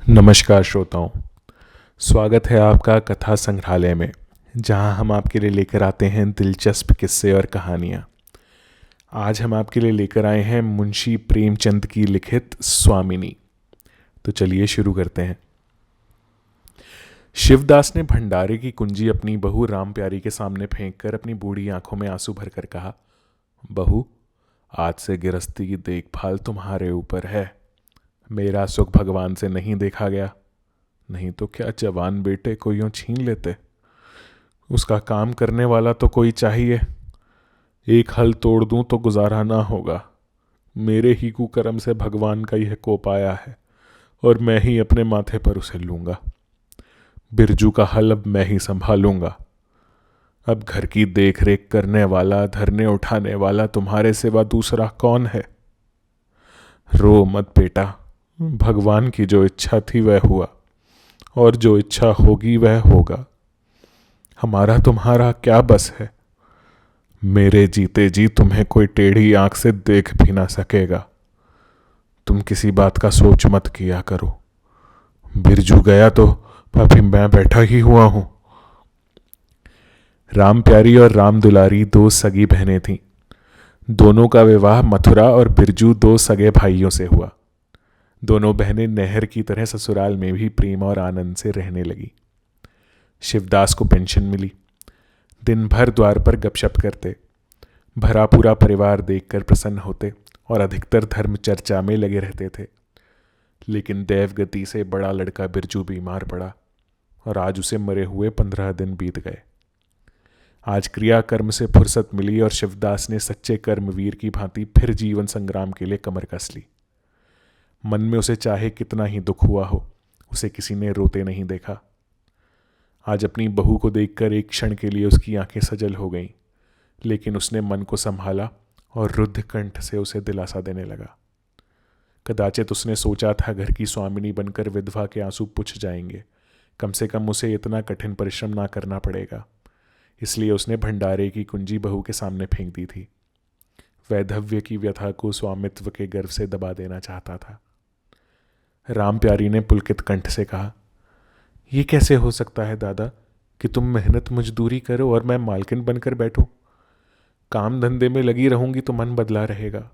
नमस्कार श्रोताओं। स्वागत है आपका कथा संग्रहालय में, जहां हम आपके लिए लेकर आते हैं दिलचस्प किस्से और कहानियां। आज हम आपके लिए लेकर आए हैं मुंशी प्रेमचंद की लिखित स्वामिनी। तो चलिए शुरू करते हैं। शिवदास ने भंडारे की कुंजी अपनी बहू राम प्यारी के सामने फेंककर अपनी बूढ़ी आंखों में आंसू भरकर कहा, बहू, आज से गृहस्थी की देखभाल तुम्हारे ऊपर है। मेरा सुख भगवान से नहीं देखा गया, नहीं तो क्या जवान बेटे को यूं छीन लेते। उसका काम करने वाला तो कोई चाहिए। एक हल तोड़ दूं तो गुजारा ना होगा। मेरे ही कुकर्म से भगवान का यह कोप आया है और मैं ही अपने माथे पर उसे लूंगा। बिरजू का हल अब मैं ही संभालूंगा। अब घर की देख रेख करने वाला, धरने उठाने वाला तुम्हारे सिवा दूसरा कौन है। रो मत बेटा, भगवान की जो इच्छा थी वह हुआ, और जो इच्छा होगी वह होगा। हमारा तुम्हारा क्या बस है। मेरे जीते जी तुम्हें कोई टेढ़ी आंख से देख भी ना सकेगा। तुम किसी बात का सोच मत किया करो। बिरजू गया तो अभी मैं बैठा ही हुआ हूं। राम प्यारी और राम दुलारी दो सगी बहनें थीं। दोनों का विवाह मथुरा और बिरजू दो सगे भाइयों से हुआ। दोनों बहनें नहर की तरह ससुराल में भी प्रेम और आनंद से रहने लगी। शिवदास को पेंशन मिली। दिन भर द्वार पर गपशप करते, भरा पूरा परिवार देखकर प्रसन्न होते और अधिकतर धर्म चर्चा में लगे रहते थे। लेकिन देवगति से बड़ा लड़का बिरजू बीमार पड़ा और आज उसे मरे हुए 15 दिन बीत गए। आज क्रियाकर्म से फुर्सत मिली और शिवदास ने सच्चे कर्मवीर की भांति फिर जीवन संग्राम के लिए कमर कस ली। मन में उसे चाहे कितना ही दुख हुआ हो, उसे किसी ने रोते नहीं देखा। आज अपनी बहू को देखकर एक क्षण के लिए उसकी आंखें सजल हो गईं, लेकिन उसने मन को संभाला और रुद्ध कंठ से उसे दिलासा देने लगा। कदाचित उसने सोचा था घर की स्वामिनी बनकर विधवा के आंसू पुछ जाएंगे, कम से कम उसे इतना कठिन परिश्रम ना करना पड़ेगा। इसलिए उसने भंडारे की कुंजी बहू के सामने फेंक दी थी। वैधव्य की व्यथा को स्वामित्व के गर्व से दबा देना चाहता था। राम प्यारी ने पुलकित कंठ से कहा, यह कैसे हो सकता है दादा कि तुम मेहनत मजदूरी करो और मैं मालकिन बनकर बैठूं। काम धंधे में लगी रहूंगी तो मन बदला रहेगा।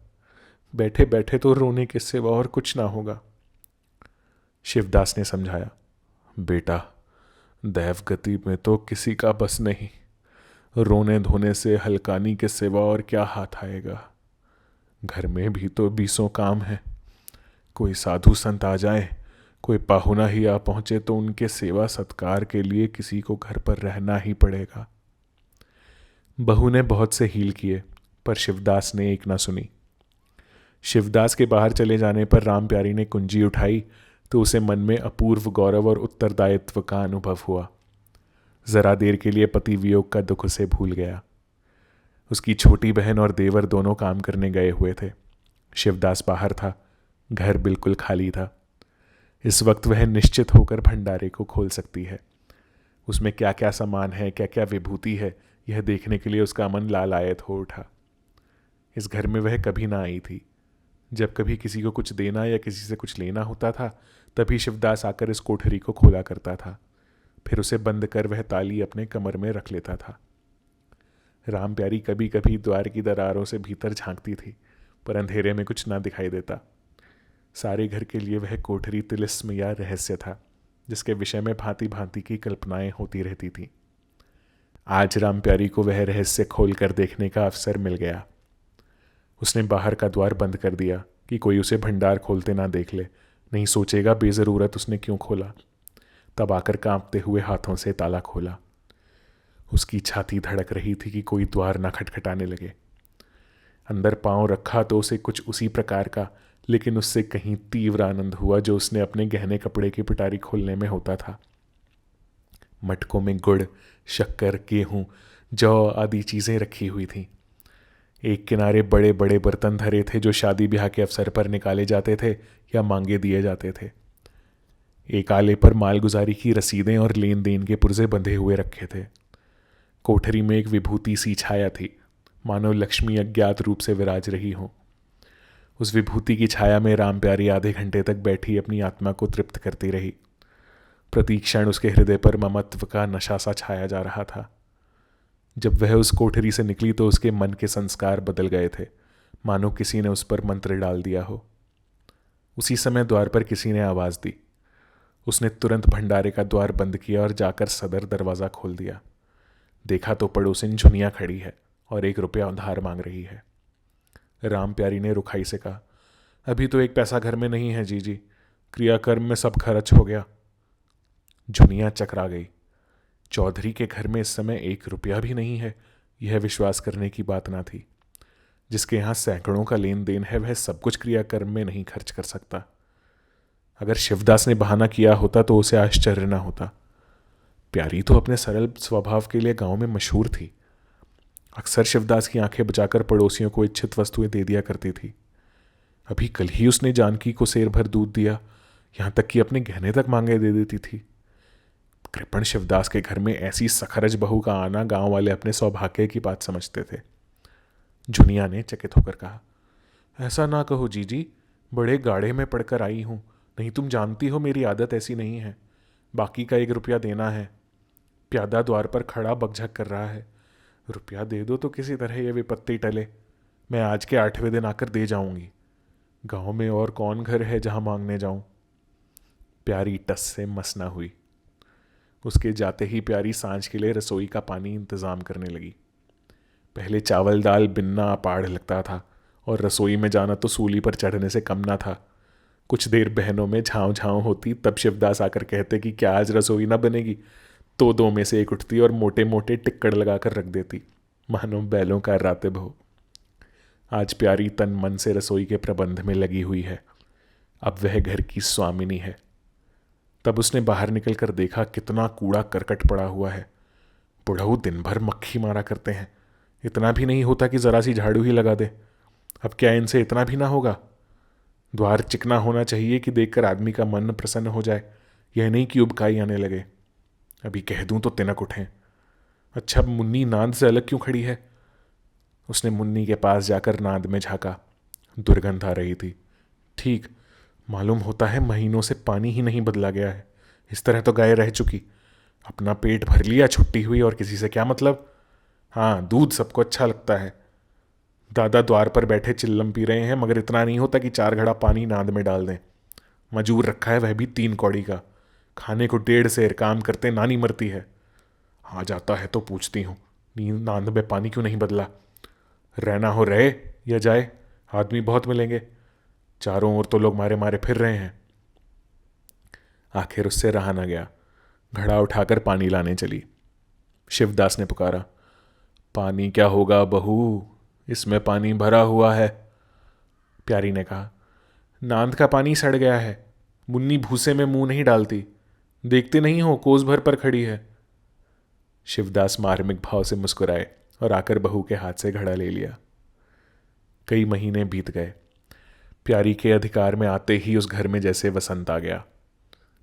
बैठे बैठे तो रोने के सिवा और कुछ ना होगा। शिवदास ने समझाया, बेटा, दैवगति में तो किसी का बस नहीं। रोने धोने से हलकानी के सिवा और क्या हाथ आएगा। घर में भी तो 20 काम है। कोई साधु संत आ जाए, कोई पाहुना ही आ पहुंचे तो उनके सेवा सत्कार के लिए किसी को घर पर रहना ही पड़ेगा। बहू ने बहुत से हील किए, पर शिवदास ने एक ना सुनी। शिवदास के बाहर चले जाने पर राम प्यारी ने कुंजी उठाई तो उसे मन में अपूर्व गौरव और उत्तरदायित्व का अनुभव हुआ। जरा देर के लिए पति वियोग का दुख उसे भूल गया। उसकी छोटी बहन और देवर दोनों काम करने गए हुए थे। शिवदास बाहर था। घर बिल्कुल खाली था। इस वक्त वह निश्चित होकर भंडारे को खोल सकती है। उसमें क्या क्या सामान है, क्या क्या विभूति है, यह देखने के लिए उसका मन लालायत हो उठा। इस घर में वह कभी ना आई थी। जब कभी किसी को कुछ देना या किसी से कुछ लेना होता था, तभी शिवदास आकर इस कोठरी को खोला करता था। फिर उसे बंद कर वह ताली अपने कमर में रख लेता था। राम प्यारी कभी कभी द्वार की दरारों से भीतर झांकती थी, पर अंधेरे में कुछ ना दिखाई देता। सारे घर के लिए वह कोठरी तिलिस्म या रहस्य था, जिसके विषय में भांति भांति की कल्पनाएं होती रहती थीं। आज राम प्यारी को वह रहस्य खोलकर देखने का अवसर मिल गया। उसने बाहर का द्वार बंद कर दिया कि कोई उसे भंडार खोलते ना देख ले, नहीं सोचेगा बेजरूरत उसने क्यों खोला। तब आकर कांपते हुए हाथों से ताला खोला। उसकी छाती धड़क रही थी कि कोई द्वार ना खटखटाने लगे। अंदर पांव रखा तो उसे कुछ उसी प्रकार का, लेकिन उससे कहीं तीव्र आनंद हुआ जो उसने अपने गहने कपड़े की पिटारी खोलने में होता था। मटकों में गुड़, शक्कर, गेहूं, जौ आदि चीजें रखी हुई थीं। एक किनारे बड़े बड़े बर्तन धरे थे जो शादी ब्याह के अवसर पर निकाले जाते थे या मांगे दिए जाते थे। एक आले पर मालगुजारी की रसीदें और लेन देन के पुर्जे बंधे हुए रखे थे। कोठरी में एक विभूति सी छाया थी, मानो लक्ष्मी अज्ञात रूप से विराज रही हो। उस विभूति की छाया में राम प्यारी आधे घंटे तक बैठी अपनी आत्मा को तृप्त करती रही। प्रति क्षण उसके हृदय पर ममत्व का नशा सा छाया जा रहा था। जब वह उस कोठरी से निकली तो उसके मन के संस्कार बदल गए थे, मानो किसी ने उस पर मंत्र डाल दिया हो। उसी समय द्वार पर किसी ने आवाज दी। उसने तुरंत भंडारे का द्वार बंद किया और जाकर सदर दरवाज़ा खोल दिया। देखा तो पड़ोसिन झुनिया खड़ी है और 1 रुपया उधार मांग रही है। राम प्यारी ने रुखाई से कहा, अभी तो 1 पैसा घर में नहीं है जीजी, क्रियाकर्म में सब खर्च हो गया। झुनिया चकरा गई। चौधरी के घर में इस समय 1 रुपया भी नहीं है, यह विश्वास करने की बात ना थी। जिसके यहाँ सैकड़ों का लेन देन है वह सब कुछ क्रियाकर्म में नहीं खर्च कर सकता। अगर शिवदास ने बहाना किया होता तो उसे आश्चर्य न होता। प्यारी तो अपने सरल स्वभाव के लिए गांव में मशहूर थी। अक्सर शिवदास की आंखें बचाकर पड़ोसियों को इच्छित वस्तुएं दे दिया करती थी। अभी कल ही उसने जानकी को सेर भर दूध दिया, यहां तक कि अपने गहने तक मांगे दे देती थी। कृपण शिवदास के घर में ऐसी सखरज बहू का आना गांव वाले अपने सौभाग्य की बात समझते थे। झुनिया ने चकित होकर कहा, ऐसा ना कहो जीजी, बड़े गाढ़े में पड़कर आई हूं, नहीं तुम जानती हो मेरी आदत ऐसी नहीं है। बाकी का 1 रुपया देना है। प्यादा द्वार पर खड़ा बकझक कर रहा है। रुपया दे दो तो किसी तरह यह विपत्ति टले। मैं आज के 8वें दिन आकर दे जाऊंगी। गांव में और कौन घर है जहां मांगने जाऊं। प्यारी टस से मस न हुई। उसके जाते ही प्यारी सांझ के लिए रसोई का पानी इंतजाम करने लगी। पहले चावल दाल बिन्ना अपाढ़ लगता था और रसोई में जाना तो सूली पर चढ़ने से कम ना था। कुछ देर बहनों में झाँव झाँव होती, तब शिवदास आकर कहते कि क्या आज रसोई ना बनेगी, तो 2 में से एक उठती और मोटे मोटे टिक्कड़ लगाकर रख देती, मानो बैलों का रातिब हो। आज प्यारी तन मन से रसोई के प्रबंध में लगी हुई है। अब वह घर की स्वामिनी है। तब उसने बाहर निकलकर देखा कितना कूड़ा करकट पड़ा हुआ है। बुढ़ऊ दिन भर मक्खी मारा करते हैं, इतना भी नहीं होता कि जरा सी झाड़ू ही लगा दे। अब क्या इनसे इतना भी ना होगा। द्वार चिकना होना चाहिए कि देखकर आदमी का मन प्रसन्न हो जाए, यह नहीं कि उबकाई आने लगे। अभी कह दूं तो तिनक उठें। अच्छा, मुन्नी नांद से अलग क्यों खड़ी है। उसने मुन्नी के पास जाकर नांद में झांका। दुर्गंध आ रही थी। ठीक, मालूम होता है महीनों से पानी ही नहीं बदला गया है। इस तरह तो गाय रह चुकी। अपना पेट भर लिया, छुट्टी हुई, और किसी से क्या मतलब। हाँ, दूध सबको अच्छा लगता है। दादा द्वार पर बैठे चिल्लम पी रहे हैं, मगर इतना नहीं होता कि 4 घड़ा पानी नांद में डाल दें। मजूर रखा है, वह भी 3 कौड़ी का। खाने को 1.5 सेर, काम करते नानी मरती है। हाँ, जाता है तो पूछती हूँ, नांद में पानी क्यों नहीं बदला। रहना हो रहे या जाए, आदमी बहुत मिलेंगे। चारों ओर तो लोग मारे मारे फिर रहे हैं। आखिर उससे रहा न गया। घड़ा उठाकर पानी लाने चली। शिवदास ने पुकारा, पानी क्या होगा बहू, इसमें पानी भरा हुआ है। प्यारी ने कहा, नांद का पानी सड़ गया है। मुन्नी भूसे में मुंह नहीं डालती, देखते नहीं हो कोस भर पर खड़ी है। शिवदास मार्मिक भाव से मुस्कुराए और आकर बहू के हाथ से घड़ा ले लिया। कई महीने बीत गए। प्यारी के अधिकार में आते ही उस घर में जैसे वसंत आ गया।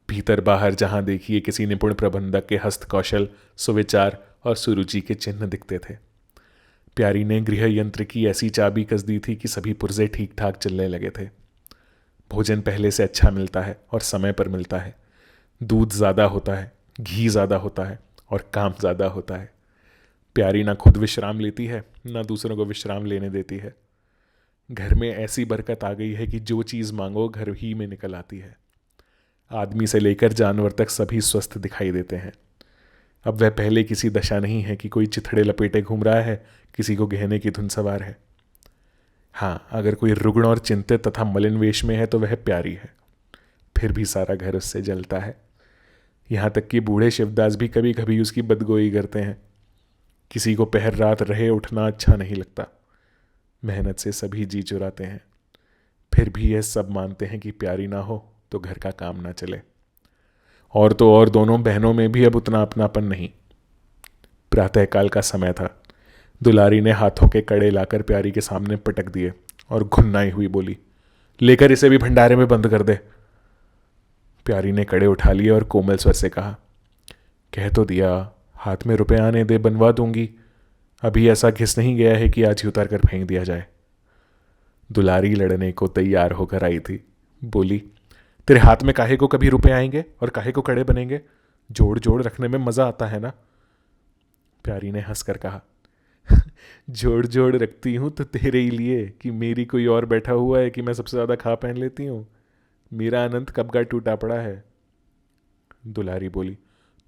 भीतर बाहर जहां देखिए किसी निपुण प्रबंधक के हस्त कौशल, सुविचार और सुरुचि के चिन्ह दिखते थे। प्यारी ने गृह यंत्र की ऐसी चाबी कस दी थी कि सभी पुर्जे ठीक ठाक चलने लगे थे। भोजन पहले से अच्छा मिलता है और समय पर मिलता है। दूध ज़्यादा होता है, घी ज़्यादा होता है और काम ज़्यादा होता है। प्यारी ना खुद विश्राम लेती है, ना दूसरों को विश्राम लेने देती है। घर में ऐसी बरकत आ गई है कि जो चीज़ मांगो घर ही में निकल आती है। आदमी से लेकर जानवर तक सभी स्वस्थ दिखाई देते हैं। अब वह पहले किसी दशा नहीं है कि कोई चिथड़े लपेटे घूम रहा है, किसी को गहने की धुन सवार है। हाँ, अगर कोई रुग्ण और चिंतित तथा मलिन वेश में है तो वह प्यारी है। फिर भी सारा घर उससे जलता है। यहाँ तक कि बूढ़े शिवदास भी कभी कभी उसकी बदगोई करते हैं। किसी को पहर रात रहे उठना अच्छा नहीं लगता। मेहनत से सभी जी चुराते हैं, फिर भी यह सब मानते हैं कि प्यारी ना हो तो घर का काम ना चले। और तो और दोनों बहनों में भी अब उतना अपनापन नहीं। प्रातःकाल का समय था। दुलारी ने हाथों के कड़े लाकर प्यारी के सामने पटक दिए और घुन्नाई हुई बोली, लेकर इसे भी भंडारे में बंद कर दे। प्यारी ने कड़े उठा लिए और कोमल स्वर से कहा, कह तो दिया, हाथ में रुपए आने दे, बनवा दूंगी। अभी ऐसा घिस नहीं गया है कि आज ही उतार कर फेंक दिया जाए। दुलारी लड़ने को तैयार होकर आई थी। बोली, तेरे हाथ में काहे को कभी रुपए आएंगे और काहे को कड़े बनेंगे? जोड़ जोड़ रखने में मजा आता है ना? प्यारी ने हंसकर कहा, जोड़ जोड़ रखती हूं तो तेरे ही लिए कि मेरी कोई और बैठा हुआ है कि मैं सबसे ज्यादा खा पहन लेती हूं? मेरा अनंत कब का टूटा पड़ा है। दुलारी बोली,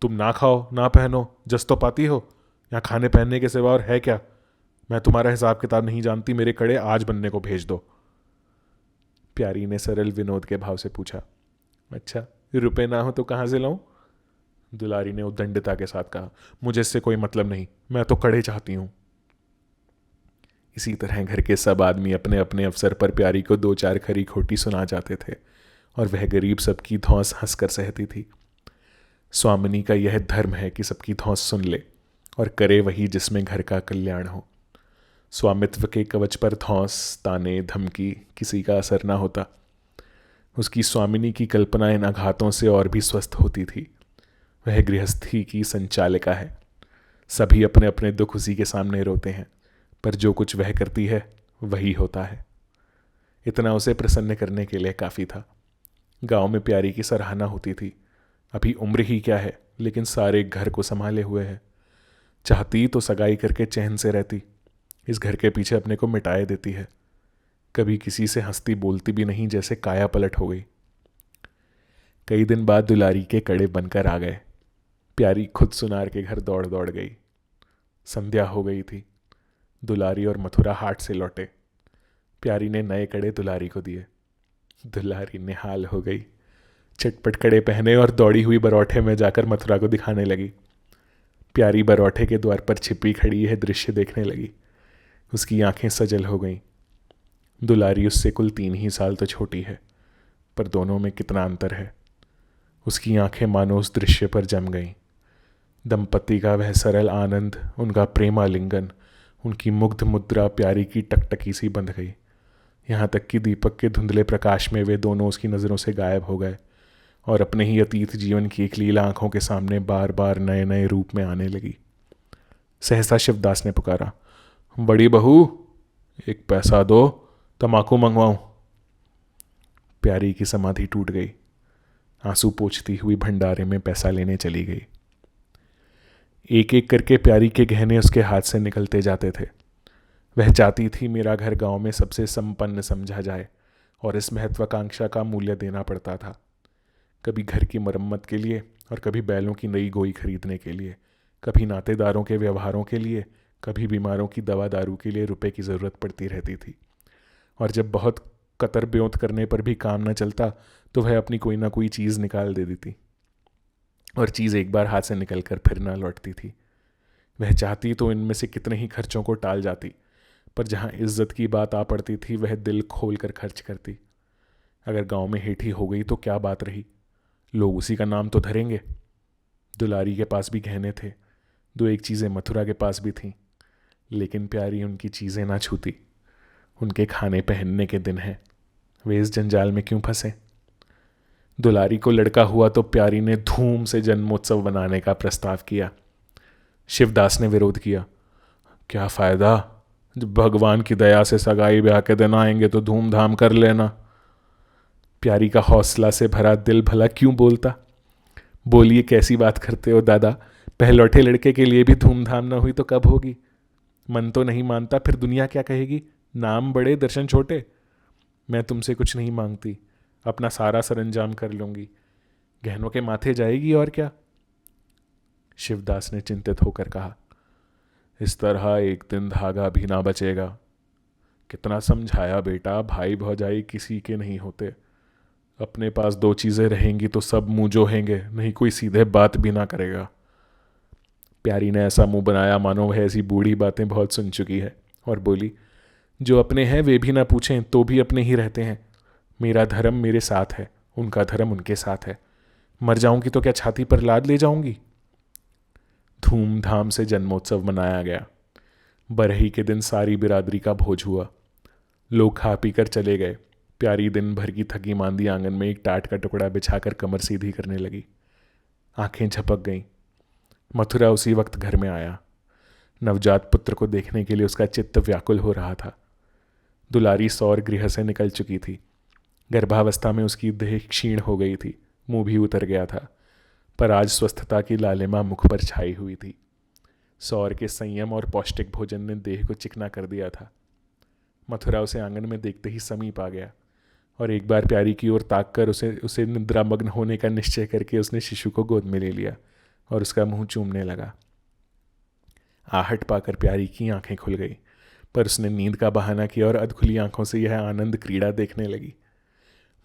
तुम ना खाओ ना पहनो, जस तो पाती हो। यहाँ खाने पहनने के सिवा और है क्या? मैं तुम्हारा हिसाब किताब नहीं जानती, मेरे कड़े आज बनने को भेज दो। प्यारी ने सरल विनोद के भाव से पूछा, अच्छा रुपए ना हो तो कहाँ से लाऊं? दुलारी ने उद्दंडता के साथ कहा, मुझे इससे कोई मतलब नहीं, मैं तो कड़े चाहती हूं। इसी तरह घर के सब आदमी अपने अपने अवसर पर प्यारी को दो चार खरी खोटी सुना जाते थे और वह गरीब सबकी धौंस हंसकर सहती थी। स्वामिनी का यह धर्म है कि सबकी धौंस सुन ले और करे वही जिसमें घर का कल्याण हो। स्वामित्व के कवच पर धौंस, ताने, धमकी किसी का असर न होता। उसकी स्वामिनी की कल्पना इन आघातों से और भी स्वस्थ होती थी। वह गृहस्थी की संचालिका है। सभी अपने अपने दुख उसी के सामने रोते हैं, पर जो कुछ वह करती है वही होता है। इतना उसे प्रसन्न करने के लिए काफ़ी था। गांव में प्यारी की सराहना होती थी। अभी उम्र ही क्या है, लेकिन सारे घर को संभाले हुए है। चाहती तो सगाई करके चैन से रहती, इस घर के पीछे अपने को मिटाए देती है। कभी किसी से हंसती बोलती भी नहीं, जैसे काया पलट हो गई। कई दिन बाद दुलारी के कड़े बनकर आ गए। प्यारी खुद सुनार के घर दौड़ दौड़ गई। संध्या हो गई थी। दुलारी और मथुरा हाट से लौटे। प्यारी ने नए कड़े दुलारी को दिए। दुलारी निहाल हो गई। चटपट कड़े पहने और दौड़ी हुई बरौठे में जाकर मथुरा को दिखाने लगी। प्यारी बरौठे के द्वार पर छिपी खड़ी यह दृश्य देखने लगी। उसकी आंखें सजल हो गईं। दुलारी उससे कुल 3 ही साल तो छोटी है, पर दोनों में कितना अंतर है। उसकी आंखें मानो उस दृश्य पर जम गईं। दंपति का वह सरल आनंद, उनका प्रेमालिंगन, उनकी मुग्ध मुद्रा प्यारी की टकटकी सी बंध गई। यहाँ तक कि दीपक के धुंधले प्रकाश में वे दोनों उसकी नज़रों से गायब हो गए और अपने ही अतीत जीवन की एक लीला आंखों के सामने बार बार नए नए रूप में आने लगी। सहसा शिवदास ने पुकारा, बड़ी बहू, एक पैसा दो, तमाकू मंगवाऊं। प्यारी की समाधि टूट गई। आंसू पोंछती हुई भंडारे में पैसा लेने चली गई। एक एक करके प्यारी के गहने उसके हाथ से निकलते जाते थे। वह चाहती थी मेरा घर गांव में सबसे संपन्न समझा जाए और इस महत्वाकांक्षा का मूल्य देना पड़ता था। कभी घर की मरम्मत के लिए और कभी बैलों की नई गोई खरीदने के लिए, कभी नातेदारों के व्यवहारों के लिए, कभी बीमारों की दवा दारू के लिए रुपए की ज़रूरत पड़ती रहती थी। और जब बहुत कतर ब्योंत करने पर भी काम न चलता तो वह अपनी कोई ना कोई चीज़ निकाल दे देती और चीज़ एक बार हाथ से निकल कर फिर ना लौटती थी। वह चाहती तो इनमें से कितने ही खर्चों को टाल जाती, पर जहाँ इज्जत की बात आ पड़ती थी वह दिल खोल कर खर्च करती। अगर गांव में हेठी हो गई तो क्या बात रही, लोग उसी का नाम तो धरेंगे। दुलारी के पास भी गहने थे, 2-1 चीज़ें मथुरा के पास भी थीं, लेकिन प्यारी उनकी चीज़ें ना छूती। उनके खाने पहनने के दिन हैं, वे इस जंजाल में क्यों फंसे। दुलारी को लड़का हुआ तो प्यारी ने धूम से जन्मोत्सव बनाने का प्रस्ताव किया। शिवदास ने विरोध किया, क्या फ़ायदा, जब भगवान की दया से सगाई ब्याह के दिन आएंगे तो धूमधाम कर लेना। प्यारी का हौसला से भरा दिल भला क्यों बोलता। बोलिए, कैसी बात करते हो दादा, पहलौठे लड़के के लिए भी धूमधाम ना हुई तो कब होगी। मन तो नहीं मानता, फिर दुनिया क्या कहेगी, नाम बड़े दर्शन छोटे। मैं तुमसे कुछ नहीं मांगती, अपना सारा सरंजाम कर लूंगी, गहनों के माथे जाएगी और क्या। शिवदास ने चिंतित होकर कहा, इस तरह एक दिन धागा भी ना बचेगा। कितना समझाया बेटा, भाई भौजाई किसी के नहीं होते। अपने पास 2 चीज़ें रहेंगी तो सब मुंह जोहेंगे, नहीं कोई सीधे बात भी ना करेगा। प्यारी ने ऐसा मुंह बनाया मानो वह ऐसी बूढ़ी बातें बहुत सुन चुकी है और बोली, जो अपने हैं वे भी ना पूछें तो भी अपने ही रहते हैं। मेरा धर्म मेरे साथ है, उनका धर्म उनके साथ है। मर जाऊंगी तो क्या छाती पर लाद ले जाऊंगी। धूमधाम से जन्मोत्सव मनाया गया। बरही के दिन सारी बिरादरी का भोज हुआ। लोग खा पी कर चले गए। प्यारी दिन भर की थकी मांदी आंगन में एक टाट का टुकड़ा बिछाकर कमर सीधी करने लगी। आंखें झपक गईं। मथुरा उसी वक्त घर में आया। नवजात पुत्र को देखने के लिए उसका चित्त व्याकुल हो रहा था। दुलारी सौर गृह से निकल चुकी थी। गर्भावस्था में उसकी देह क्षीण हो गई थी, मुंह भी उतर गया था, पर आज स्वस्थता की लालिमा मुख पर छाई हुई थी। सौर के संयम और पौष्टिक भोजन ने देह को चिकना कर दिया था। मथुरा उसे आंगन में देखते ही समीप आ गया और एक बार प्यारी की ओर ताक कर उसे निद्रामग्न होने का निश्चय करके उसने शिशु को गोद में ले लिया और उसका मुंह चूमने लगा। आहट पाकर प्यारी की आंखें खुल गई, पर उसने नींद का बहाना किया और अधखुली आंखों से यह आनंद क्रीड़ा देखने लगी।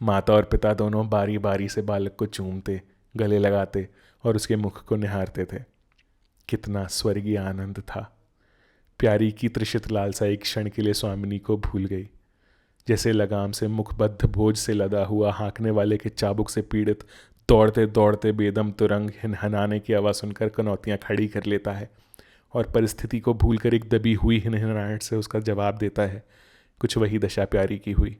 माता और पिता दोनों बारी बारी से बालक को चूमते, गले लगाते और उसके मुख को निहारते थे। कितना स्वर्गीय आनंद था। प्यारी की त्रिषित लालसा एक क्षण के लिए स्वामिनी को भूल गई। जैसे लगाम से मुखबद्ध बोझ से लदा हुआ हाँकने वाले के चाबुक से पीड़ित दौड़ते दौड़ते बेदम तुरंग हिनहनाने की आवाज़ सुनकर कनौतियाँ खड़ी कर लेता है और परिस्थिति को भूलकर एक दबी हुई हिनहनाहट से उसका जवाब देता है, कुछ वही दशा प्यारी की हुई।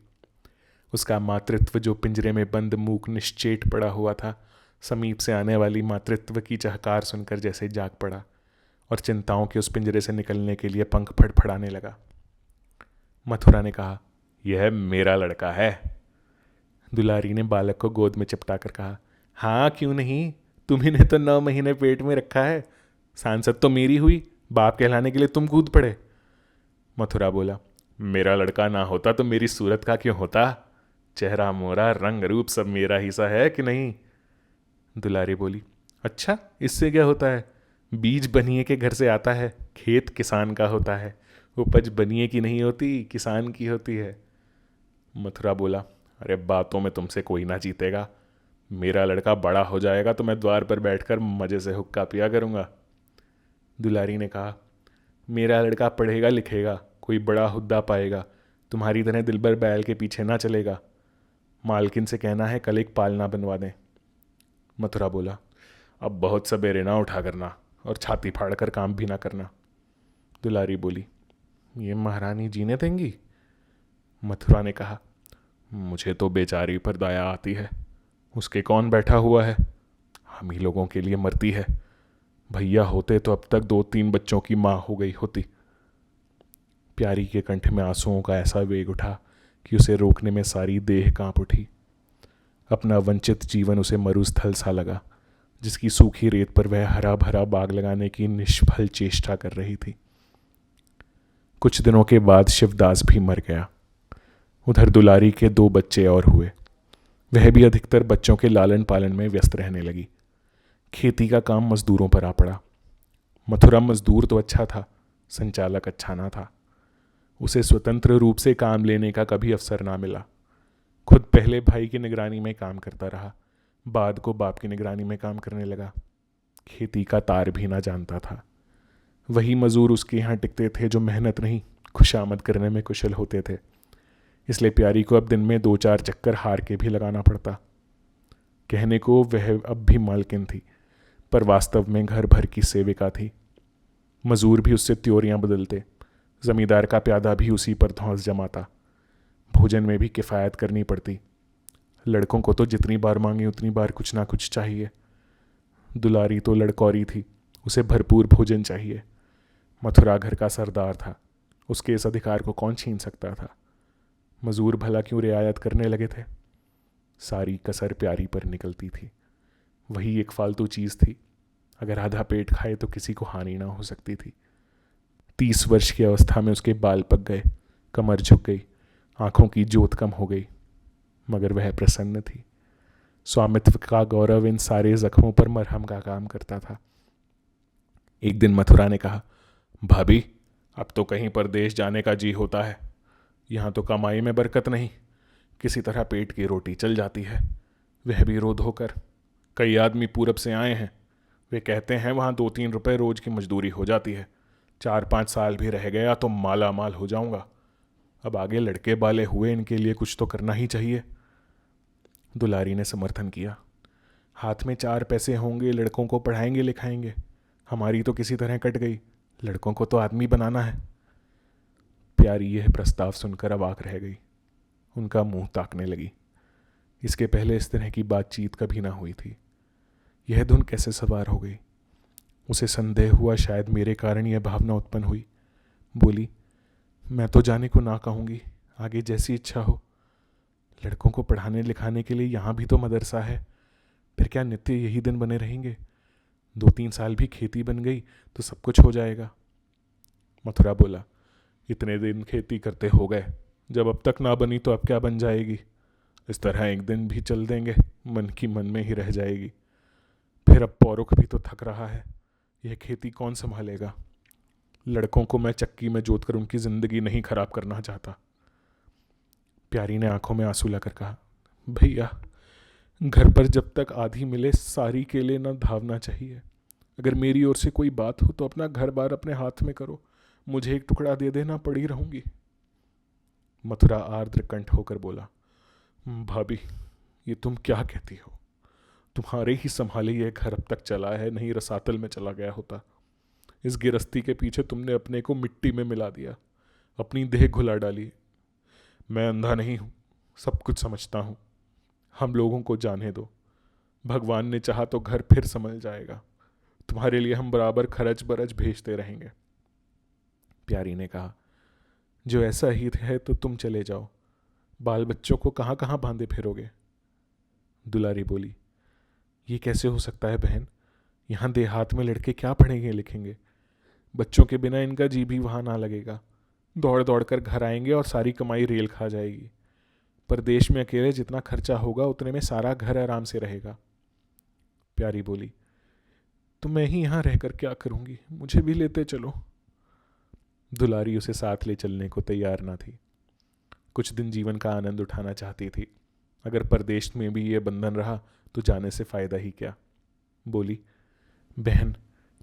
उसका मातृत्व जो पिंजरे में बंद मूक निश्चेट पड़ा हुआ था, समीप से आने वाली मातृत्व की चहकार सुनकर जैसे जाग पड़ा और चिंताओं के उस पिंजरे से निकलने के लिए पंख फड़फड़ाने लगा। मथुरा ने कहा, यह मेरा लड़का है। दुलारी ने बालक को गोद में चिपटा कर कहा, हाँ क्यों नहीं, तुम्ही ने तो 9 महीने पेट में रखा है। सांसद तो मेरी हुई, बाप कहलाने के लिए तुम कूद पड़े। मथुरा बोला, मेरा लड़का ना होता तो मेरी सूरत का क्यों होता? चेहरा मोरा, रंग रूप सब मेरा हिस्सा है कि नहीं? दुलारी बोली, अच्छा इससे क्या होता है? बीज बनिए के घर से आता है, खेत किसान का होता है, उपज बनिए की नहीं होती, किसान की होती है। मथुरा बोला, अरे बातों में तुमसे कोई ना जीतेगा। मेरा लड़का बड़ा हो जाएगा तो मैं द्वार पर बैठकर मज़े से हुक्का पिया करूँगा। दुलारी ने कहा, मेरा लड़का पढ़ेगा लिखेगा, कोई बड़ा हुद्दा पाएगा, तुम्हारी तरह दिलबर बैल के पीछे ना चलेगा। मालकिन से कहना है कल एक पालना बनवा दें। मथुरा बोला, अब बहुत सवेरे ना उठा करना और छाती फाड़ कर काम भी ना करना। दुलारी बोली, ये महारानी जीने देंगी? मथुरा ने कहा, मुझे तो बेचारी पर दया आती है, उसके कौन बैठा हुआ है, हम ही लोगों के लिए मरती है। भैया होते तो अब तक 2-3 बच्चों की माँ हो गई होती। प्यारी के कंठ में आंसुओं का ऐसा वेग उठा कि उसे रोकने में सारी देह कांप उठी। अपना वंचित जीवन उसे मरुस्थल सा लगा, जिसकी सूखी रेत पर वह हरा भरा बाग लगाने की निष्फल चेष्टा कर रही थी। कुछ दिनों के बाद शिवदास भी मर गया। उधर दुलारी के 2 बच्चे और हुए। वह भी अधिकतर बच्चों के लालन पालन में व्यस्त रहने लगी। खेती का काम मजदूरों पर आ पड़ा। मथुरा मजदूर तो अच्छा था, संचालक अच्छा ना था। उसे स्वतंत्र रूप से काम लेने का कभी अवसर ना मिला। खुद पहले भाई की निगरानी में काम करता रहा, बाद को बाप की निगरानी में काम करने लगा। खेती का तार भी ना जानता था। वही मजूर उसके यहाँ टिकते थे जो मेहनत नहीं, खुशामद करने में कुशल होते थे। इसलिए प्यारी को अब दिन में 2-4 चक्कर हार के भी लगाना पड़ता। कहने को वह अब भी मालकिन थी, पर वास्तव में घर भर की सेविका थी। मजूर भी उससे त्योरियां बदलते, जमींदार का प्यादा भी उसी पर धौंस जमाता। भोजन में भी किफ़ायत करनी पड़ती। लड़कों को तो जितनी बार मांगे उतनी बार कुछ ना कुछ चाहिए। दुलारी तो लड़कौरी थी, उसे भरपूर भोजन चाहिए। मथुरा घर का सरदार था, उसके इस अधिकार को कौन छीन सकता था? मजूर भला क्यों रियायत करने लगे थे? सारी कसर प्यारी पर निकलती थी। वही एक फालतू चीज़ थी, अगर आधा पेट खाए तो किसी को हानि ना हो सकती थी। 30 वर्ष की अवस्था में उसके बाल पक गए, कमर झुक गई, आंखों की जोत कम हो गई, मगर वह प्रसन्न थी। स्वामित्व का गौरव इन सारे जख्मों पर मरहम का काम करता था। एक दिन मथुरा ने कहा, भाभी अब तो कहीं परदेश जाने का जी होता है। यहाँ तो कमाई में बरकत नहीं, किसी तरह पेट की रोटी चल जाती है, वह भी रो धोकर। कई आदमी पूरब से आए हैं, वे कहते हैं वहाँ 2-3 रुपए रोज की मजदूरी हो जाती है। 4-5 साल भी रह गया तो माला माल हो जाऊंगा। अब आगे लड़के बाले हुए, इनके लिए कुछ तो करना ही चाहिए। दुलारी ने समर्थन किया, हाथ में 4 पैसे होंगे, लड़कों को पढ़ाएंगे लिखाएंगे। हमारी तो किसी तरह कट गई, लड़कों को तो आदमी बनाना है। प्यारी यह प्रस्ताव सुनकर अवाक रह गई। उनका मुंह ताकने लगी। इसके पहले इस तरह की बातचीत कभी ना हुई थी। यह धुन कैसे सवार हो गई? उसे संदेह हुआ शायद मेरे कारण यह भावना उत्पन्न हुई। बोली, मैं तो जाने को ना कहूँगी, आगे जैसी इच्छा हो। लड़कों को पढ़ाने लिखाने के लिए यहाँ भी तो मदरसा है, फिर क्या नित्य यही दिन बने रहेंगे? 2-3 साल भी खेती बन गई तो सब कुछ हो जाएगा। मथुरा बोला, इतने दिन खेती करते हो गए, जब अब तक ना बनी तो अब क्या बन जाएगी? इस तरह एक दिन भी चल देंगे, मन की मन में ही रह जाएगी। फिर अब पौरुख भी तो थक रहा है, यह खेती कौन संभालेगा? लड़कों को मैं चक्की में जोत कर उनकी जिंदगी नहीं खराब करना चाहता। प्यारी ने आंखों में आंसू लाकर कहा, भैया, घर पर जब तक आधी मिले सारी के लिए न धावना चाहिए। अगर मेरी ओर से कोई बात हो तो अपना घर बार अपने हाथ में करो, मुझे एक टुकड़ा दे देना, पड़ी रहूंगी। मथुरा आर्द्र कंठ होकर बोला, भाभी, ये तुम क्या कहती हो? तुम्हारे ही संभाले ये घर अब तक चला है, नहीं रसातल में चला गया होता। इस गिरस्ती के पीछे तुमने अपने को मिट्टी में मिला दिया, अपनी देह घुला डाली। मैं अंधा नहीं हूं, सब कुछ समझता हूं। हम लोगों को जाने दो, भगवान ने चाहा तो घर फिर संभल जाएगा। तुम्हारे लिए हम बराबर खर्च बरच भेजते रहेंगे। प्यारी ने कहा, जो ऐसा ही है तो तुम चले जाओ, बाल बच्चों को कहाँ कहाँ बांधे फिरोगे? दुलारी बोली, ये कैसे हो सकता है बहन? यहाँ देहात में लड़के क्या पढ़ेंगे लिखेंगे? बच्चों के बिना इनका जी भी वहाँ ना लगेगा। दौड़ दौड़ कर घर आएंगे और सारी कमाई रेल खा जाएगी। परदेश में अकेले जितना खर्चा होगा उतने में सारा घर आराम से रहेगा। प्यारी बोली, तो मैं ही यहाँ रहकर क्या करूँगी, मुझे भी लेते चलो। दुलारी उसे साथ ले चलने को तैयार ना थी। कुछ दिन जीवन का आनंद उठाना चाहती थी। अगर परदेश में भी ये बंधन रहा तो जाने से फ़ायदा ही क्या। बोली, बहन,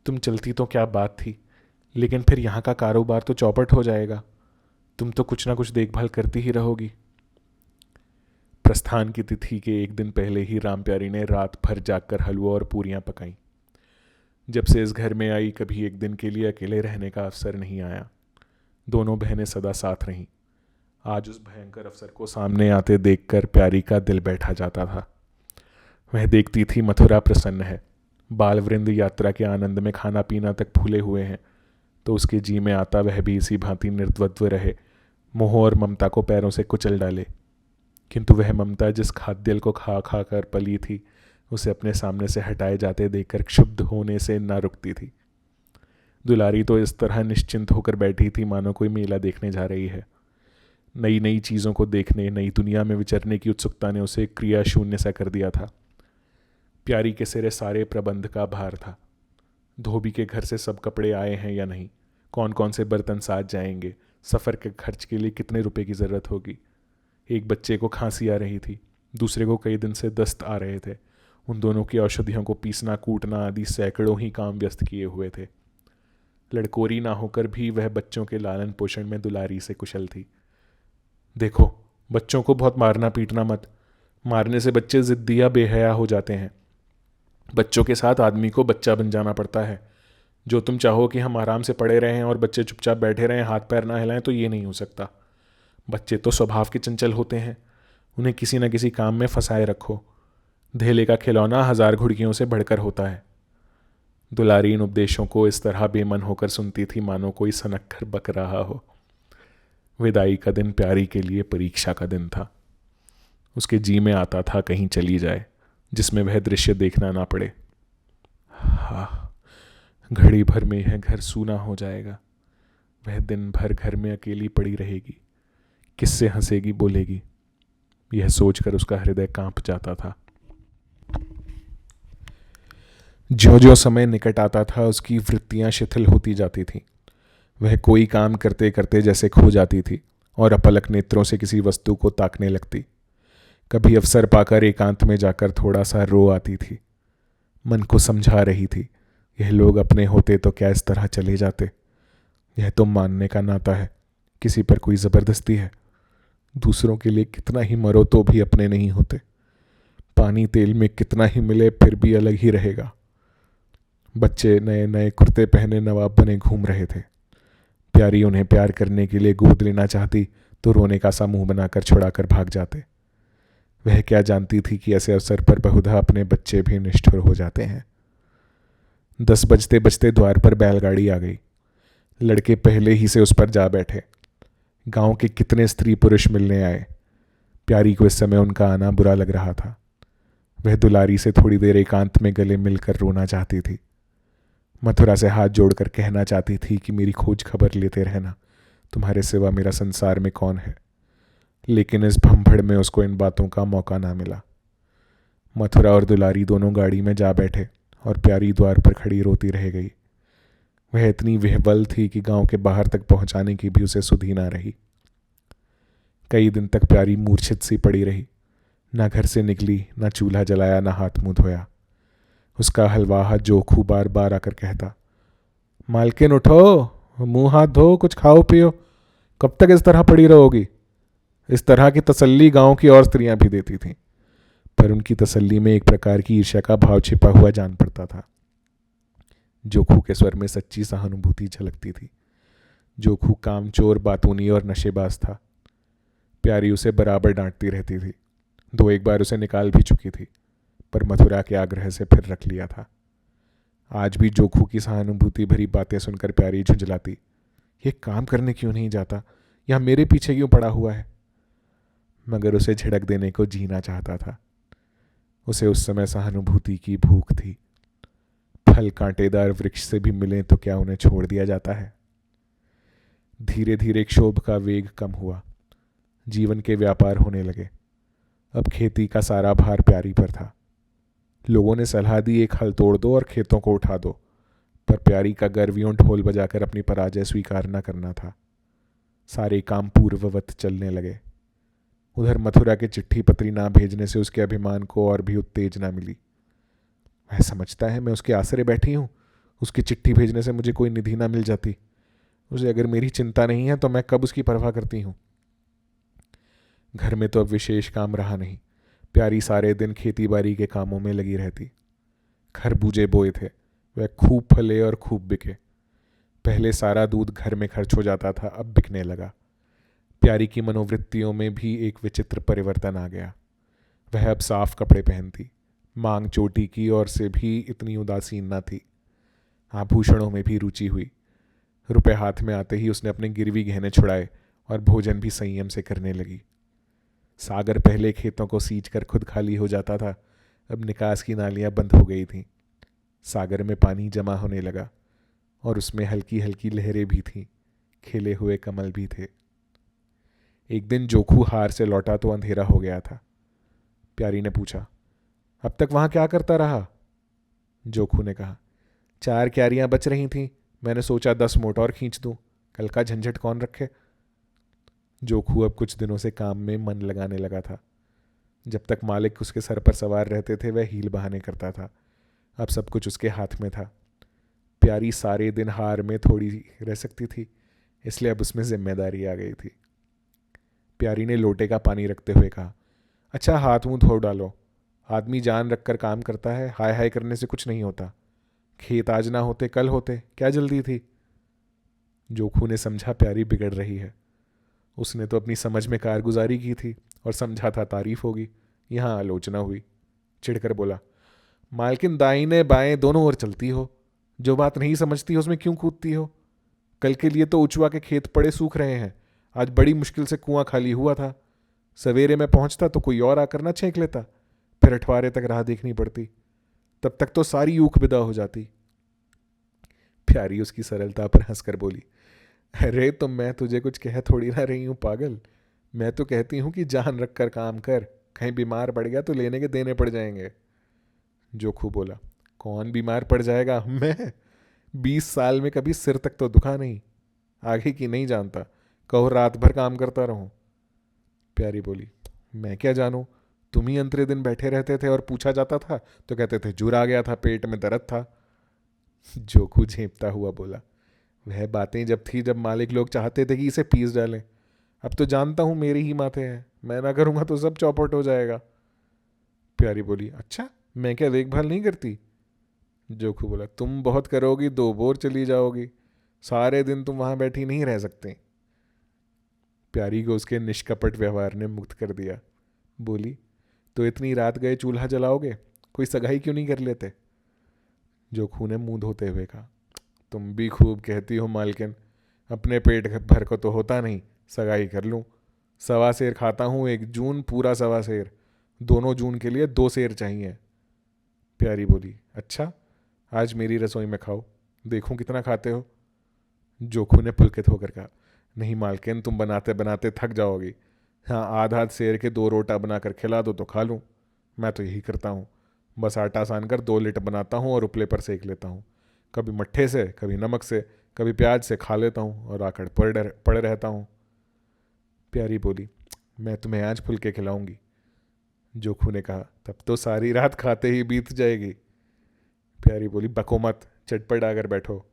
तुम चलती तो क्या बात थी, लेकिन फिर यहाँ का कारोबार तो चौपट हो जाएगा। तुम तो कुछ ना कुछ देखभाल करती ही रहोगी। प्रस्थान की तिथि के एक दिन पहले ही राम प्यारी ने रात भर जागकर हलवा और पूरियां पकाईं। जब से इस घर में आई कभी एक दिन के लिए अकेले रहने का अवसर नहीं आया। दोनों बहनें सदा साथ रहीं। आज उस भयंकर अवसर को सामने आते देखकर प्यारी का दिल बैठा जाता था। वह देखती थी मथुरा प्रसन्न है, बाल वृंद यात्रा के आनंद में खाना पीना तक भूले हुए हैं, तो उसके जी में आता वह भी इसी भांति निर्द्वंद्व रहे, मोह और ममता को पैरों से कुचल डाले। किंतु वह ममता जिस खाद्यल को खा खा कर पली थी, उसे अपने सामने से हटाए जाते देखकर क्षुब्ध होने से ना रुकती थी। दुलारी तो इस तरह निश्चिंत होकर बैठी थी मानो कोई मेला देखने जा रही है। नई नई चीज़ों को देखने, नई दुनिया में विचरने की उत्सुकता ने उसे क्रिया शून्य सा कर दिया था। प्यारी के सिरे सारे प्रबंध का भार था। धोबी के घर से सब कपड़े आए हैं या नहीं, कौन कौन से बर्तन साथ जाएंगे, सफ़र के खर्च के लिए कितने रुपए की ज़रूरत होगी। एक बच्चे को खांसी आ रही थी, दूसरे को कई दिन से दस्त आ रहे थे। उन दोनों की औषधियों को पीसना कूटना आदि सैकड़ों ही काम व्यस्त किए हुए थे। लड़कोरी ना होकर भी वह बच्चों के लालन पोषण में दुलारी से कुशल थी। देखो, बच्चों को बहुत मारना पीटना मत, मारने से बच्चे ज़िद्दिया बेहया हो जाते हैं। बच्चों के साथ आदमी को बच्चा बन जाना पड़ता है। जो तुम चाहो कि हम आराम से पड़े रहें और बच्चे चुपचाप बैठे रहें, हाथ पैर ना हिलाएं, तो ये नहीं हो सकता। बच्चे तो स्वभाव के चंचल होते हैं, उन्हें किसी न किसी काम में फंसाए रखो। धेले का खिलौना 1000 घुड़कियों से बढ़कर होता है। दुलारी इन उपदेशों को इस तरह बेमन होकर सुनती थी मानो कोई सनक कर बक रहा हो। विदाई का दिन प्यारी के लिए परीक्षा का दिन था। उसके जी में आता था कहीं चली जाए जिसमें वह दृश्य देखना ना पड़े। हाँ, घड़ी भर में यह घर सूना हो जाएगा। वह दिन भर घर में अकेली पड़ी रहेगी, किससे हंसेगी बोलेगी, यह सोचकर उसका हृदय कांप जाता था। ज्यों ज्यों समय निकट आता था उसकी वृत्तियां शिथिल होती जाती थीं। वह कोई काम करते करते जैसे खो जाती थी और अपलक नेत्रों से किसी वस्तु को ताकने लगती। कभी अवसर पाकर एकांत में जाकर थोड़ा सा रो आती थी। मन को समझा रही थी, यह लोग अपने होते तो क्या इस तरह चले जाते। यह तो मानने का नाता है, किसी पर कोई ज़बरदस्ती है। दूसरों के लिए कितना ही मरो तो भी अपने नहीं होते। पानी तेल में कितना ही मिले फिर भी अलग ही रहेगा। बच्चे नए नए कुर्ते पहने नवाब बने घूम रहे थे। प्यारी उन्हें प्यार करने के लिए गोद लेना चाहती तो रोने का सा मुंह बनाकर छुड़ाकर भाग जाते। वह क्या जानती थी कि ऐसे अवसर पर बहुधा अपने बच्चे भी निष्ठुर हो जाते हैं। 10 बजते बजते द्वार पर बैलगाड़ी आ गई। लड़के पहले ही से उस पर जा बैठे। गांव के कितने स्त्री पुरुष मिलने आए। प्यारी को इस समय उनका आना बुरा लग रहा था। वह दुलारी से थोड़ी देर एकांत में गले मिलकर रोना चाहती थी। मथुरा से हाथ जोड़कर कहना चाहती थी कि मेरी खोज खबर लेते रहना, तुम्हारे सिवा मेरा संसार में कौन है। लेकिन इस भंभड़ में उसको इन बातों का मौका ना मिला। मथुरा और दुलारी दोनों गाड़ी में जा बैठे और प्यारी द्वार पर खड़ी रोती रह गई। वह इतनी विह्वल थी कि गांव के बाहर तक पहुंचाने की भी उसे सुधि ना रही। कई दिन तक प्यारी मूर्छित सी पड़ी रही। ना घर से निकली, ना चूल्हा जलाया, ना हाथ मुंह धोया। उसका हलवाहा जोखू बार बार आकर कहता, मालकिन उठो, मुंह हाथ धो, कुछ खाओ पियो, कब तक इस तरह पड़ी रहोगी। इस तरह की तसल्ली गांव की और स्त्रियां भी देती थीं, पर उनकी तसल्ली में एक प्रकार की ईर्ष्या का भाव छिपा हुआ जान पड़ता था। जोखू के स्वर में सच्ची सहानुभूति झलकती थी। जोखू कामचोर, बातूनी और नशेबाज था। प्यारी उसे बराबर डांटती रहती थी। दो एक बार उसे निकाल भी चुकी थी, पर मथुरा के आग्रह से फिर रख लिया था। आज भी जोखू की सहानुभूति भरी बातें सुनकर प्यारी झुंझलाती, ये काम करने क्यों नहीं जाता, या मेरे पीछे क्यों पड़ा हुआ है। मगर उसे झिड़क देने को जीना चाहता था। उसे उस समय सहानुभूति की भूख थी। फल कांटेदार वृक्ष से भी मिले तो क्या उन्हें छोड़ दिया जाता है। धीरे धीरे क्षोभ का वेग कम हुआ। जीवन के व्यापार होने लगे। अब खेती का सारा भार प्यारी पर था। लोगों ने सलाह दी, एक हल तोड़ दो और खेतों को उठा दो, पर प्यारी का गर्वियों ढोल बजाकर अपनी पराजय स्वीकार न करना था। सारे काम पूर्ववत चलने लगे। उधर मथुरा के चिट्ठी पत्री ना भेजने से उसके अभिमान को और भी उत्तेजना मिली। वह समझता है मैं उसके आसरे बैठी हूं, उसकी चिट्ठी भेजने से मुझे कोई निधि ना मिल जाती। उसे अगर मेरी चिंता नहीं है तो मैं कब उसकी परवाह करती हूं। घर में तो अब विशेष काम रहा नहीं। प्यारी सारे दिन खेती बाड़ी के कामों में लगी रहती। खरबूजे बोए थे, वह खूब फले और खूब बिके। पहले सारा दूध घर में खर्च हो जाता था, अब बिकने लगा। प्यारी की मनोवृत्तियों में भी एक विचित्र परिवर्तन आ गया। वह अब साफ कपड़े पहनती, मांग चोटी की और से भी इतनी उदासीन न थी। आभूषणों में भी रुचि हुई। रुपए हाथ में आते ही उसने अपने गिरवी गहने छुड़ाए और भोजन भी संयम से करने लगी। सागर पहले खेतों को सींच कर खुद खाली हो जाता था, अब निकास की नालियां बंद हो गई थीं। सागर में पानी जमा होने लगा और उसमें हल्की हल्की लहरें भी थीं, खिले हुए कमल भी थे। एक दिन जोखू हार से लौटा तो अंधेरा हो गया था। प्यारी ने पूछा, अब तक वहां क्या करता रहा। जोखू ने कहा, 4 क्यारियां बच रही थीं, मैंने सोचा 10 मोट और खींच दूं, कल का झंझट कौन रखे। जोखू अब कुछ दिनों से काम में मन लगाने लगा था। जब तक मालिक उसके सर पर सवार रहते थे वह हील बहाने करता था, अब सब कुछ उसके हाथ में था। प्यारी सारे दिन हार में थोड़ी रह सकती थी, इसलिए अब उसमें जिम्मेदारी आ गई थी। प्यारी ने लोटे का पानी रखते हुए कहा, अच्छा हाथ मुंह धो डालो, आदमी जान रखकर काम करता है, हाय हाय करने से कुछ नहीं होता। खेत आज ना होते कल होते, क्या जल्दी थी। जोखू ने समझा प्यारी बिगड़ रही है। उसने तो अपनी समझ में कारगुजारी की थी और समझा था तारीफ होगी, यहाँ आलोचना हुई। चिढ़कर बोला, मालकिन दाहिने बाएं दोनों ओर चलती हो, जो बात नहीं समझती हो उसमें क्यों कूदती हो। कल के लिए तो उचुआ के खेत पड़े सूख रहे हैं, आज बड़ी मुश्किल से कुआं खाली हुआ था। सवेरे में पहुंचता तो कोई और आकर ना छेंक लेता, फिर अठवारे तक राह देखनी पड़ती, तब तक तो सारी ऊख विदा हो जाती। प्यारी उसकी सरलता पर हंसकर बोली, अरे तो मैं तुझे कुछ कह थोड़ी ना रही हूं पागल, मैं तो कहती हूं कि जान रख कर काम कर, कहीं बीमार पड़ गया तो लेने के देने पड़ जाएंगे। जोखू बोला, कौन बीमार पड़ जाएगा, मैं 20 साल में कभी सिर तक तो दुखा नहीं, आगे की नहीं जानता, कहो रात भर काम करता रहूं। प्यारी बोली, मैं क्या जानूं, तुम ही अंतरे दिन बैठे रहते थे और पूछा जाता था तो कहते थे जुर आ गया था, पेट में दर्द था। जोखू झेंपता हुआ बोला, वह बातें जब थी जब मालिक लोग चाहते थे कि इसे पीस डालें, अब तो जानता हूं मेरी ही माथे हैं, मैं ना करूंगा तो सब चौपट हो जाएगा। प्यारी बोली, अच्छा मैं क्या देखभाल नहीं करती। जोखू बोला, तुम बहुत करोगी 2 बोर चली जाओगी, सारे दिन तुम वहां बैठी नहीं रह सकते। प्यारी को उसके निष्कपट व्यवहार ने मुक्त कर दिया। बोली, तो इतनी रात गए चूल्हा जलाओगे, कोई सगाई क्यों नहीं कर लेते। जोखू ने मुंह धोते हुए कहा, तुम भी खूब कहती हो मालकिन, अपने पेट भर को तो होता नहीं, सगाई कर लूँ। 1.25 सेर खाता हूँ, 1 जून पूरा 1.25 सेर, दोनों जून के लिए 2 सेर चाहिए। प्यारी बोली, अच्छा आज मेरी रसोई में खाओ, देखूं कितना खाते हो। जोखू ने पुलकित होकर कहा, नहीं मालकिन, तुम बनाते बनाते थक जाओगी। हाँ, आध आध सेर के 2 रोटा बनाकर खिला दो तो खा लूँ। मैं तो यही करता हूँ, बस आटा सान कर 2 लिट बनाता हूँ और उपले पर सेक लेता हूँ। कभी मट्ठे से, कभी नमक से, कभी प्याज से खा लेता हूँ और आकर पड़े रहता हूँ। प्यारी बोली, मैं तुम्हें आज फुलके खिलाऊंगी। जोखू ने कहा, तब तो सारी रात खाते ही बीत जाएगी। प्यारी बोली, बको मत, चटपट आकर बैठो।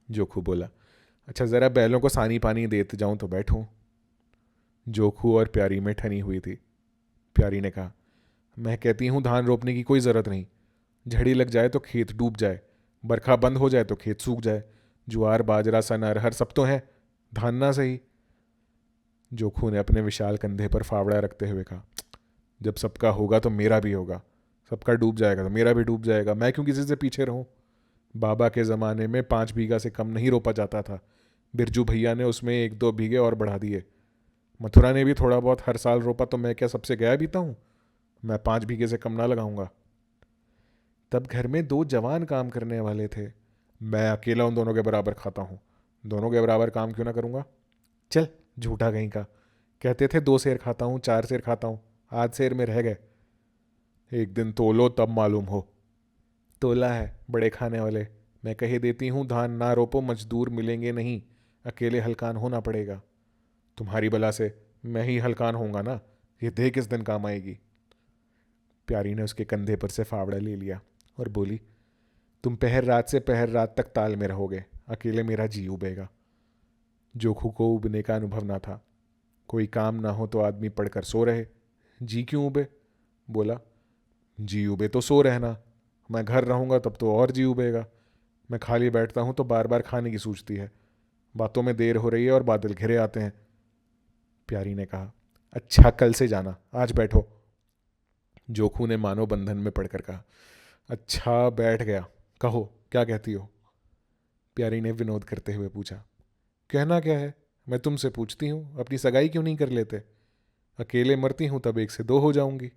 जोखू बोला, अच्छा ज़रा बैलों को सानी पानी देते जाऊं तो बैठूं। जोखू और प्यारी में ठनी हुई थी। प्यारी ने कहा, मैं कहती हूँ धान रोपने की कोई ज़रूरत नहीं, झड़ी लग जाए तो खेत डूब जाए, बरखा बंद हो जाए तो खेत सूख जाए, ज्वार बाजरा सन अरहर सब तो है, धान ना सही। जोखू ने अपने विशाल कंधे पर फावड़ा रखते हुए कहा, जब सबका होगा तो मेरा भी होगा, सबका डूब जाएगा तो मेरा भी डूब जाएगा, मैं क्यों किसी से पीछे रहूं। बाबा के ज़माने में 5 बीघा से कम नहीं रोपा जाता था, बिरजू भैया ने उसमें 1-2 बीघे और बढ़ा दिए। मथुरा ने भी थोड़ा बहुत हर साल रोपा, तो मैं क्या सबसे गया बीता हूँ। मैं 5 बीघे से कम ना लगाऊंगा। तब घर में 2 जवान काम करने वाले थे, मैं अकेला उन दोनों के बराबर खाता हूँ, दोनों के बराबर काम क्यों ना करूँगा। चल, झूठा कहीं का, कहते थे 2 सेर खाता हूँ, 4 सेर खाता हूँ, आध सेर में रह गए। एक दिन तोलो तब मालूम हो। तोला है बड़े खाने वाले, मैं कही देती हूँ धान ना रोपो, मजदूर मिलेंगे नहीं, अकेले हलकान होना पड़ेगा। तुम्हारी बला से मैं ही हलकान होऊंगा ना, ये देह किस दिन काम आएगी। प्यारी ने उसके कंधे पर से फावड़ा ले लिया और बोली, तुम पहर रात से पहर रात तक ताल में रहोगे, अकेले मेरा जी उबेगा। जोखू को उबने का अनुभव ना था। कोई काम ना हो तो आदमी पढ़कर सो रहे, जी क्यों उबे। बोला, जी उबे तो सो रहना, मैं घर रहूंगा तब तो और जी उबेगा। मैं खाली बैठता हूं तो बार बार खाने की सूझती है, बातों में देर हो रही है और बादल घिरे आते हैं। प्यारी ने कहा, अच्छा कल से जाना, आज बैठो। जोखू ने मानो बंधन में पड़कर कहा, अच्छा बैठ गया, कहो क्या कहती हो। प्यारी ने विनोद करते हुए पूछा, कहना क्या है, मैं तुमसे पूछती हूँ, अपनी सगाई क्यों नहीं कर लेते। अकेले मरती हूँ तब 1 से 2 हो जाऊंगी।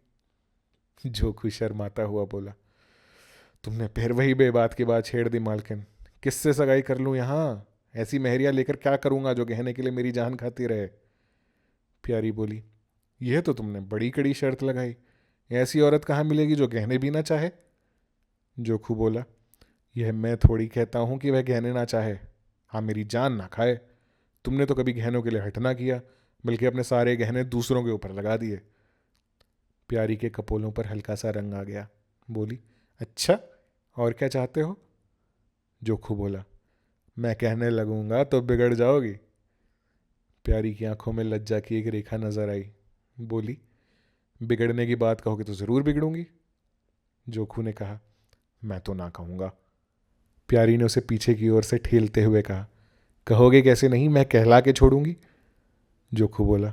जोखू शर्माता हुआ बोला, तुमने फिर वही बेबात की बात छेड़ दी मालकिन, किससे सगाई कर लूँ यहाँ, ऐसी मेहरिया लेकर क्या करूँगा जो गहने के लिए मेरी जान खाती रहे। प्यारी बोली, यह तो तुमने बड़ी कड़ी शर्त लगाई, ऐसी औरत कहाँ मिलेगी जो गहने भी ना चाहे। जोखू बोला, यह मैं थोड़ी कहता हूँ कि वह गहने ना चाहे, हाँ मेरी जान ना खाए। तुमने तो कभी गहनों के लिए हट ना किया, बल्कि अपने सारे गहने दूसरों के ऊपर लगा दिए। प्यारी के कपोलों पर हल्का सा रंग आ गया। बोली, अच्छा और क्या चाहते हो। जोखू बोला, मैं कहने लगूंगा तो बिगड़ जाओगी। प्यारी की आंखों में लज्जा की एक रेखा नजर आई। बोली, बिगड़ने की बात कहोगे तो ज़रूर बिगड़ूंगी। जोखू ने कहा, मैं तो ना कहूँगा। प्यारी ने उसे पीछे की ओर से ठेलते हुए कहा, कहोगे कैसे नहीं, मैं कहला के छोड़ूंगी। जोखू बोला,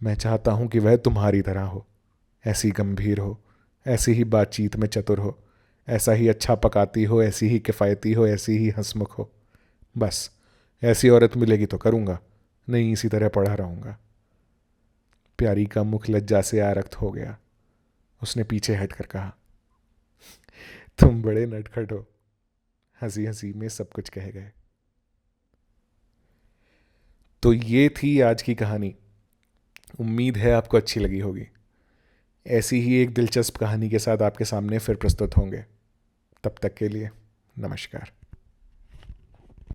मैं चाहता हूं कि वह तुम्हारी तरह हो, ऐसी गंभीर हो, ऐसी ही बातचीत में चतुर हो, ऐसा ही अच्छा पकाती हो, ऐसी ही किफ़ायती हो, ऐसी ही हंसमुख हो। बस ऐसी औरत मिलेगी तो करूँगा, नहीं इसी तरह पड़ा रहूँगा। प्यारी का मुख लज्जा से आरक्त हो गया। उसने पीछे हटकर कहा, तुम बड़े नटखट हो। हंसी हंसी में सब कुछ कह गए। तो ये थी आज की कहानी। उम्मीद है आपको अच्छी लगी होगी। ऐसी ही एक दिलचस्प कहानी के साथ आपके सामने फिर प्रस्तुत होंगे। तब तक के लिए नमस्कार।